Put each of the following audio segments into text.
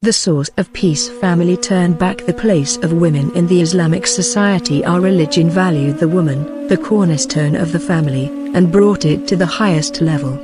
the source of peace. Family turned back the place of women in the Islamic society. Our religion valued the woman, the cornerstone of the family, and brought it to the highest level.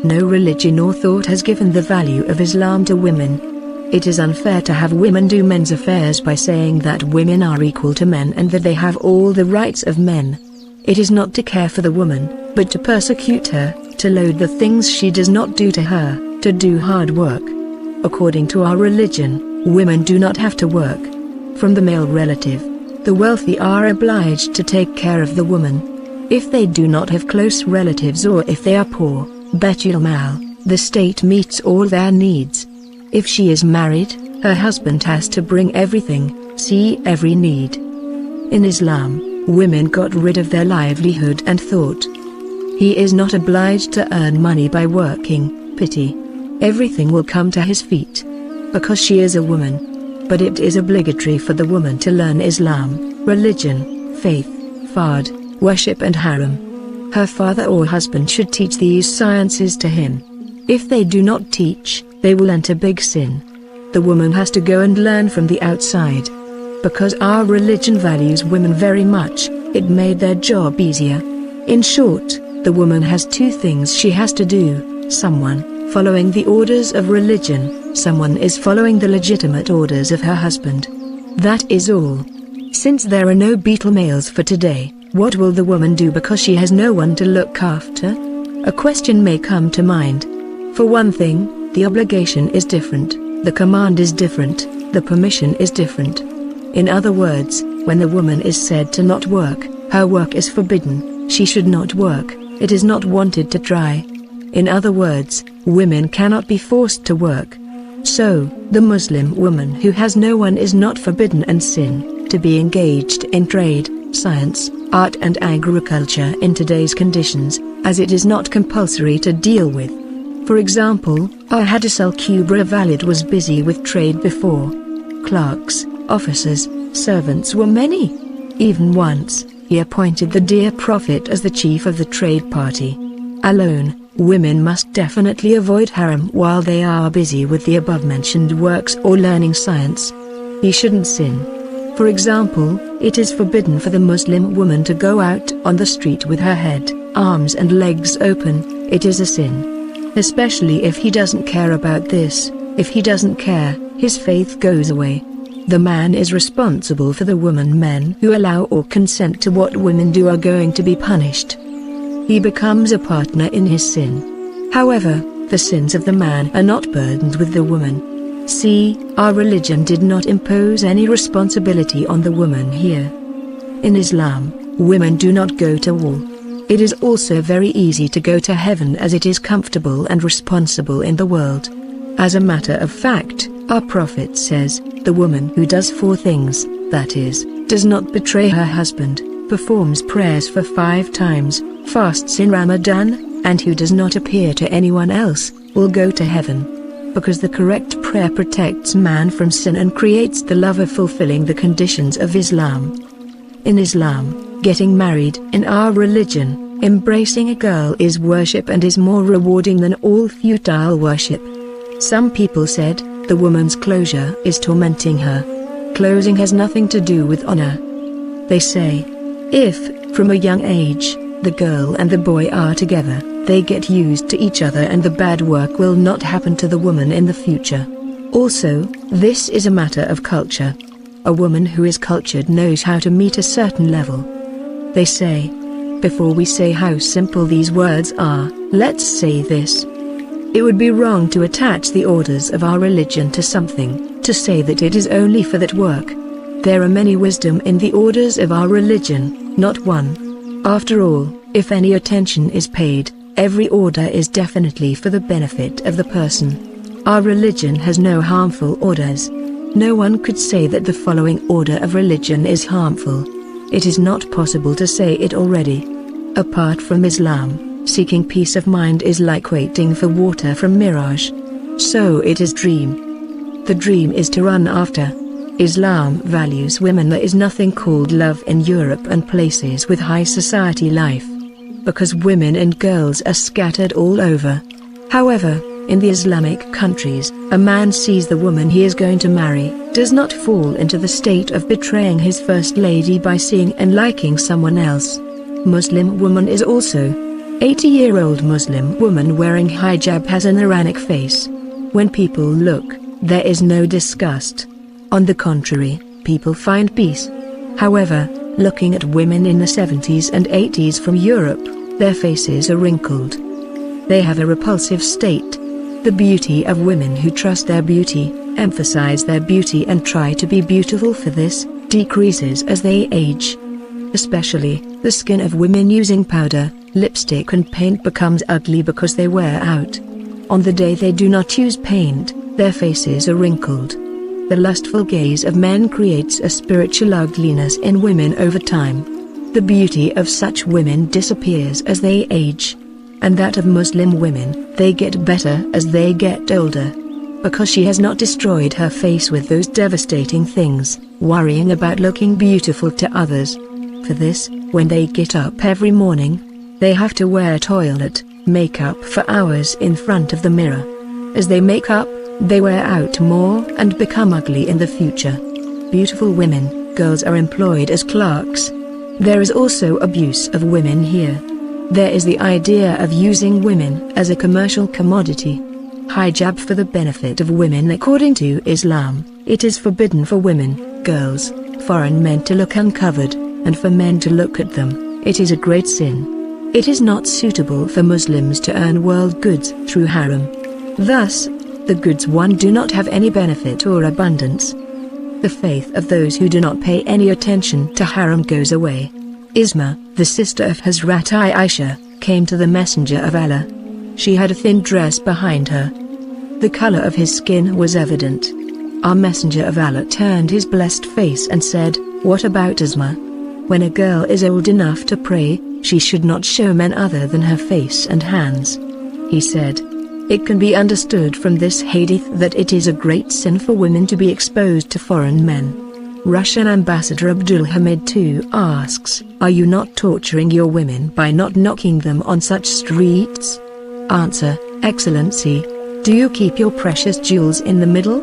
No religion or thought has given the value of Islam to women. It is unfair to have women do men's affairs by saying that women are equal to men and that they have all the rights of men. It is not to care for the woman, but to persecute her, to load the things she does not do to her, to do hard work. According to our religion, women do not have to work. From the male relative, the wealthy are obliged to take care of the woman. If they do not have close relatives or if they are poor, Betul Mal, the state meets all their needs. If she is married, her husband has to bring everything, see every need. In Islam, women got rid of their livelihood and thought, he is not obliged to earn money by working, pity. Everything will come to his feet. Because she is a woman. But it is obligatory for the woman to learn Islam, religion, faith, fard, worship and haram. Her father or husband should teach these sciences to him. If they do not teach, they will enter big sin. The woman has to go and learn from the outside. Because our religion values women very much, it made their job easier. In short, the woman has two things she has to do: someone, following the orders of religion, someone is following the legitimate orders of her husband. That is all. Since there are no Betul males for today, what will the woman do because she has no one to look after? A question may come to mind. For one thing, the obligation is different, the command is different, the permission is different. In other words, when the woman is said to not work, her work is forbidden, she should not work, it is not wanted to try. In other words, women cannot be forced to work. So, the Muslim woman who has no one is not forbidden and sin, to be engaged in trade, science, art and agriculture in today's conditions, as it is not compulsory to deal with. For example, our Hadith al-Kubra Valid was busy with trade before. Clerks, officers, servants were many. Even once, he appointed the dear Prophet as the chief of the trade party. Alone, women must definitely avoid haram while they are busy with the above-mentioned works or learning science. He shouldn't sin. For example, it is forbidden for the Muslim woman to go out on the street with her head, arms and legs open, it is a sin. Especially if he doesn't care about this. If he doesn't care, his faith goes away. The man is responsible for the woman. Men who allow or consent to what women do are going to be punished. He becomes a partner in his sin. However, the sins of the man are not burdened with the woman. See, our religion did not impose any responsibility on the woman here. In Islam, women do not go to war. It is also very easy to go to heaven as it is comfortable and responsible in the world. As a matter of fact, our Prophet says, the woman who does 4 things, that is, does not betray her husband, performs prayers for 5 times, fasts in Ramadan, and who does not appear to anyone else, will go to heaven. Because the correct prayer protects man from sin and creates the love of fulfilling the conditions of Islam. In Islam, getting married in our religion, embracing a girl is worship and is more rewarding than all futile worship. Some people said, the woman's closure is tormenting her. Closing has nothing to do with honor. They say, if, from a young age, the girl and the boy are together, they get used to each other and the bad work will not happen to the woman in the future. Also, this is a matter of culture. A woman who is cultured knows how to meet a certain level. They say, before we say how simple these words are, let's say this. It would be wrong to attach the orders of our religion to something, to say that it is only for that work. There are many wisdom in the orders of our religion, not one. After all, if any attention is paid, every order is definitely for the benefit of the person. Our religion has no harmful orders. No one could say that the following order of religion is harmful. It is not possible to say it already. Apart from Islam, seeking peace of mind is like waiting for water from mirage. So it is dream. The dream is to run after. Islam values women. There is nothing called love in Europe and places with high society life. Because women and girls are scattered all over. However, In the Islamic countries, a man sees the woman he is going to marry, does not fall into the state of betraying his first lady by seeing and liking someone else. Muslim woman is also 80-year-old Muslim woman wearing hijab has an Quranic face. When people look, there is no disgust. On the contrary, people find peace. However, looking at women in the 70s and 80s from Europe, their faces are wrinkled. They have a repulsive state. The beauty of women who trust their beauty, emphasize their beauty and try to be beautiful for this, decreases as they age. Especially, the skin of women using powder, lipstick and paint becomes ugly because they wear out. On the day they do not use paint, their faces are wrinkled. The lustful gaze of men creates a spiritual ugliness in women over time. The beauty of such women disappears as they age. And that of Muslim women, they get better as they get older. Because she has not destroyed her face with those devastating things, worrying about looking beautiful to others. For this, when they get up every morning, they have to wear toilet makeup for hours in front of the mirror. As they make up, they wear out more and become ugly in the future. Beautiful women, girls are employed as clerks. There is also abuse of women here. There is the idea of using women as a commercial commodity. Hijab for the benefit of women. According to Islam, it is forbidden for women, girls, foreign men to look uncovered, and for men to look at them. It is a great sin. It is not suitable for Muslims to earn world goods through haram. Thus, the goods one do not have any benefit or abundance. The faith of those who do not pay any attention to haram goes away. Isma, the sister of Hazrat Aisha, came to the Messenger of Allah. She had a thin dress behind her. The color of his skin was evident. Our Messenger of Allah turned his blessed face and said, "What about Isma? When a girl is old enough to pray, she should not show men other than her face and hands." He said, "It can be understood from this hadith that it is a great sin for women to be exposed to foreign men." Russian Ambassador Abdul Hamid too asks, "Are you not torturing your women by not knocking them on such streets?" Answer, "Excellency, do you keep your precious jewels in the middle?"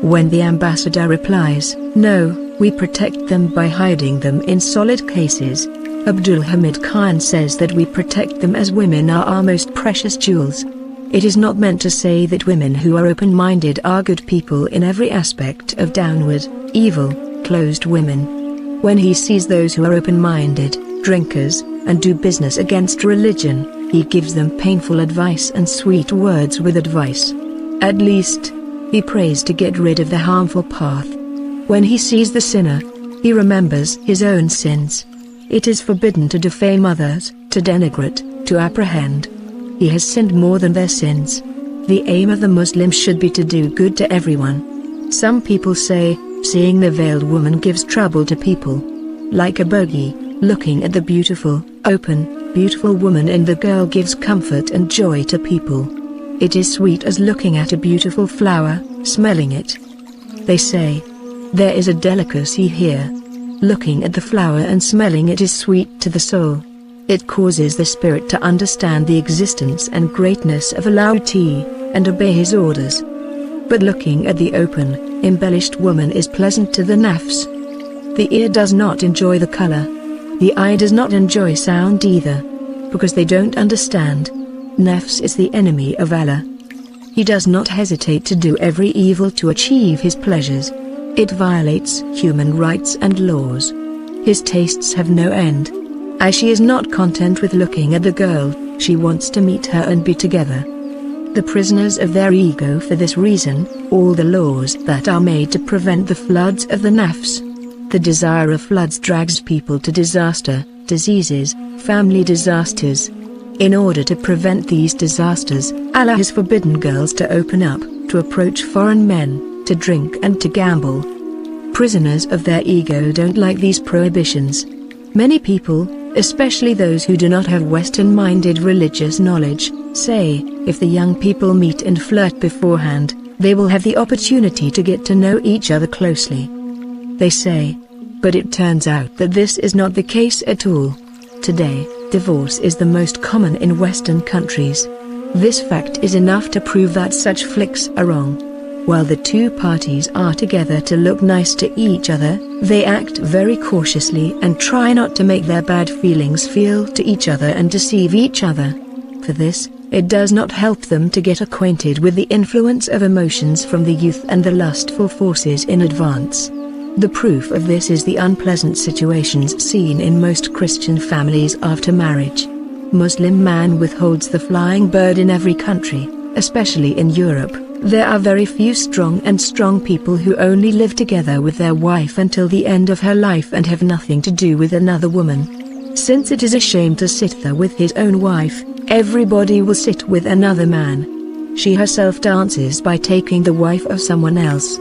When the ambassador replies, "No, we protect them by hiding them in solid cases," Abdul Hamid Khan says that we protect them as women are our most precious jewels. It is not meant to say that women who are open-minded are good people in every aspect of downward, evil, closed women. When he sees those who are open-minded, drinkers, and do business against religion, he gives them painful advice and sweet words with advice. At least, he prays to get rid of the harmful path. When he sees the sinner, he remembers his own sins. It is forbidden to defame others, to denigrate, to apprehend. He has sinned more than their sins. The aim of the Muslim should be to do good to everyone. Some people say, seeing the veiled woman gives trouble to people. Like a bogey, looking at the beautiful, open, beautiful woman in the girl gives comfort and joy to people. It is sweet as looking at a beautiful flower, smelling it. They say, there is a delicacy here. Looking at the flower and smelling it is sweet to the soul. It causes the spirit to understand the existence and greatness of Allah and obey His orders. But looking at the open, embellished woman is pleasant to the nafs. The ear does not enjoy the color. The eye does not enjoy sound either. Because they don't understand. Nafs is the enemy of Allah. He does not hesitate to do every evil to achieve his pleasures. It violates human rights and laws. His tastes have no end. As she is not content with looking at the girl, she wants to meet her and be together. The prisoners of their ego for this reason, all the laws that are made to prevent the floods of the nafs. The desire of floods drags people to disaster, diseases, family disasters. In order to prevent these disasters, Allah has forbidden girls to open up, to approach foreign men, to drink and to gamble. Prisoners of their ego don't like these prohibitions. Many people, especially those who do not have Western-minded religious knowledge, say, if the young people meet and flirt beforehand, they will have the opportunity to get to know each other closely. They say. But it turns out that this is not the case at all. Today, divorce is the most common in Western countries. This fact is enough to prove that such flicks are wrong. While the two parties are together to look nice to each other, they act very cautiously and try not to make their bad feelings feel to each other and deceive each other. For this, it does not help them to get acquainted with the influence of emotions from the youth and the lustful forces in advance. The proof of this is the unpleasant situations seen in most Christian families after marriage. Muslim man withholds the flying bird in every country, especially in Europe. There are very few strong people who only live together with their wife until the end of her life and have nothing to do with another woman. Since it is a shame to sit there with his own wife, everybody will sit with another man. She herself dances by taking the wife of someone else.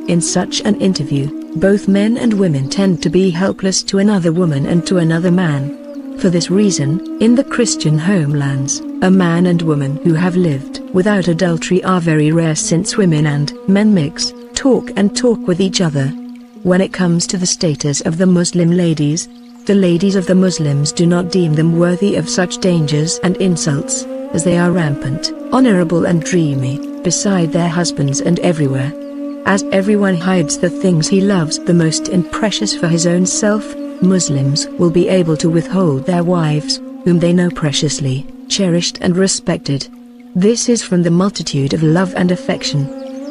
In such an interview, both men and women tend to be helpless to another woman and to another man. For this reason, in the Christian homelands, a man and woman who have lived without adultery are very rare, since women and men mix, talk with each other. When it comes to the status of the Muslim ladies, the ladies of the Muslims do not deem them worthy of such dangers and insults, as they are rampant, honorable and dreamy, beside their husbands and everywhere. As everyone hides the things he loves the most and precious for his own self, Muslims will be able to withhold their wives, whom they know preciously, cherished and respected. This is from the multitude of love and affection.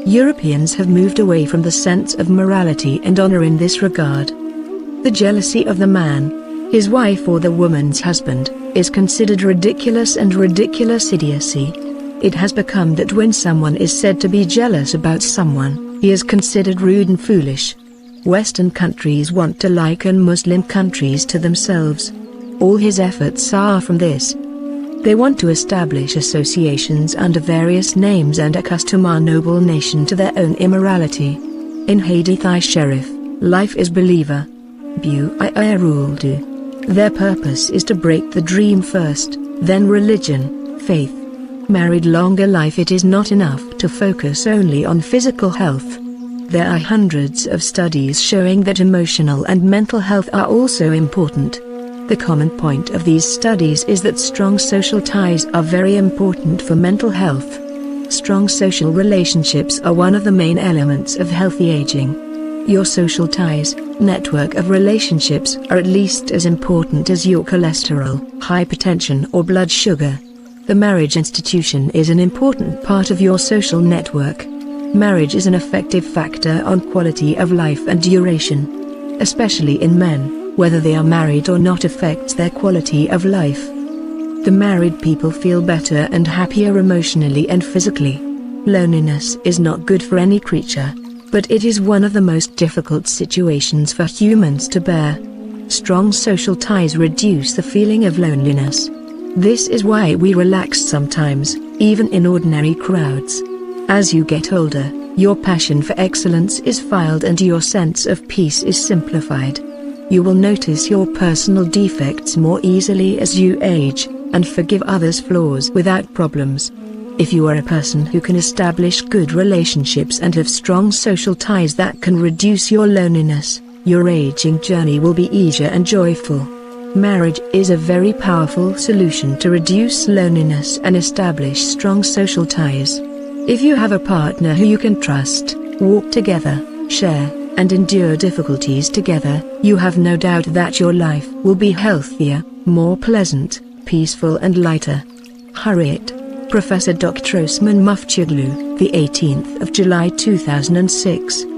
Europeans have moved away from the sense of morality and honor in this regard. The jealousy of the man, his wife or the woman's husband, is considered ridiculous and ridiculous idiocy. It has become that when someone is said to be jealous about someone, he is considered rude and foolish. Western countries want to liken Muslim countries to themselves. All his efforts are from this. They want to establish associations under various names and accustom our noble nation to their own immorality. In Hadith Sharif, life is believer. rule do. Their purpose is to break the dream first, then religion, faith. Married longer life. It is not enough to focus only on physical health. There are hundreds of studies showing that emotional and mental health are also important. The common point of these studies is that strong social ties are very important for mental health. Strong social relationships are one of the main elements of healthy aging. Your social ties, network of relationships, are at least as important as your cholesterol, hypertension or blood sugar. The marriage institution is an important part of your social network. Marriage is an effective factor on quality of life and duration. Especially in men, whether they are married or not affects their quality of life. The married people feel better and happier emotionally and physically. Loneliness is not good for any creature, but it is one of the most difficult situations for humans to bear. Strong social ties reduce the feeling of loneliness. This is why we relax sometimes, even in ordinary crowds. As you get older, your passion for excellence is filed and your sense of peace is simplified. You will notice your personal defects more easily as you age, and forgive others' flaws without problems. If you are a person who can establish good relationships and have strong social ties that can reduce your loneliness, your aging journey will be easier and joyful. Marriage is a very powerful solution to reduce loneliness and establish strong social ties. If you have a partner who you can trust, walk together, share, and endure difficulties together, you have no doubt that your life will be healthier, more pleasant, peaceful and lighter. Harriet, Professor Dr. Osman Muftioglu, the 18th of July 2006.